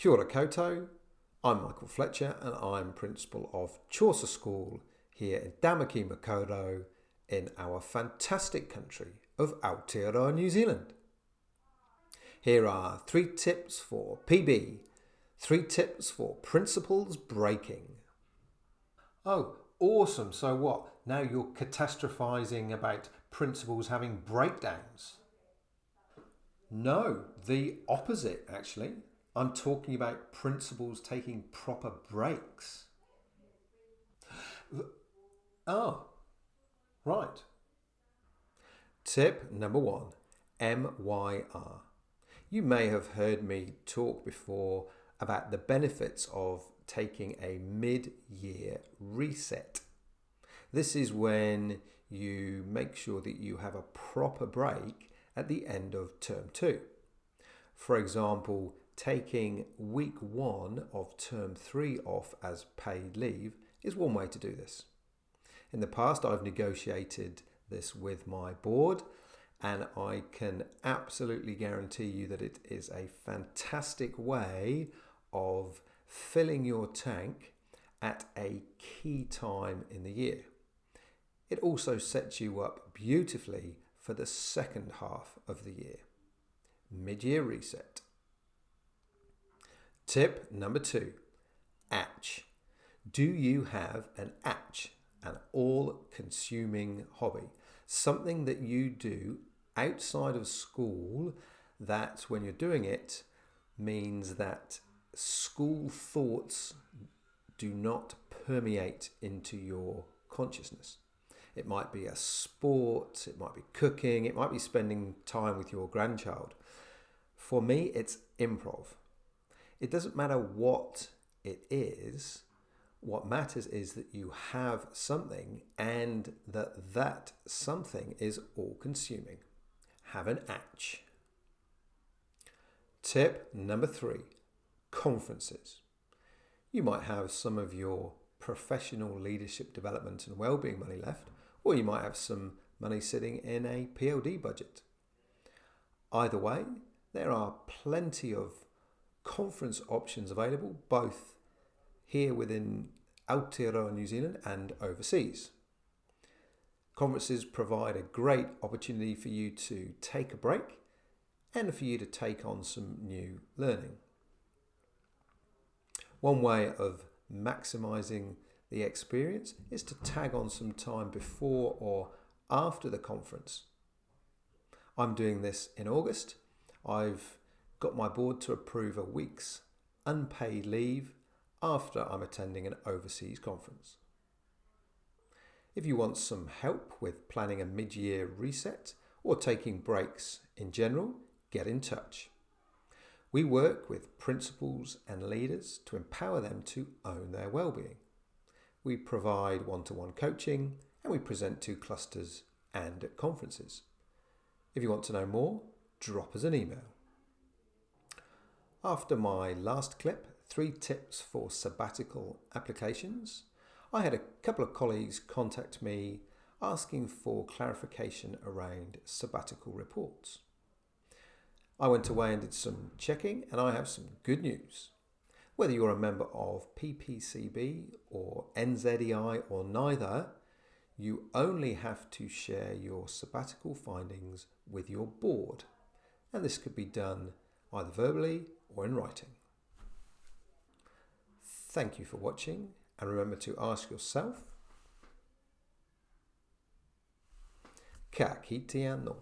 Kia ora koutou, I'm Michael Fletcher and I'm Principal of Chaucer School here in Tamaki Makaurau in our fantastic country of Aotearoa, New Zealand. Here are 3 tips for PB, 3 tips for principles breaking. Oh, awesome. So what? Now you're catastrophizing about principals having breakdowns? No, the opposite actually. I'm talking about principals taking proper breaks. Oh, right. Tip number 1, MYR. You may have heard me talk before about the benefits of taking a mid-year reset. This is when you make sure that you have a proper break at the end of term 2. For example, taking week 1 of term 3 off as paid leave is one way to do this. In the past, I've negotiated this with my board, and I can absolutely guarantee you that it is a fantastic way of filling your tank at a key time in the year. It also sets you up beautifully for the second half of the year. Mid-year reset. Tip number 2, ATCH. Do you have an ATCH, an all-consuming hobby? Something that you do outside of school that when you're doing it means that school thoughts do not permeate into your consciousness. It might be a sport, it might be cooking, it might be spending time with your grandchild. For me, it's improv. It doesn't matter what it is. What matters is that you have something and that something is all-consuming. Have an ATCH. Tip number 3, conferences. You might have some of your professional leadership development and wellbeing money left, or you might have some money sitting in a PLD budget. Either way, there are plenty of conference options available, both here within Aotearoa, New Zealand and overseas. Conferences provide a great opportunity for you to take a break and for you to take on some new learning. One way of maximising the experience is to tag on some time before or after the conference. I'm doing this in August. I've got my board to approve a week's unpaid leave after I'm attending an overseas conference. If you want some help with planning a mid-year reset or taking breaks in general, get in touch. We work with principals and leaders to empower them to own their well-being. We provide one-to-one coaching and we present to clusters and at conferences. If you want to know more, drop us an email. After my last clip, 3 tips for sabbatical applications, I had a couple of colleagues contact me asking for clarification around sabbatical reports. I went away and did some checking, and I have some good news. Whether you're a member of PPCB or NZEI or neither, you only have to share your sabbatical findings with your board, and this could be done either verbally or in writing. Thank you for watching, and remember to ask yourself, ka kite anō.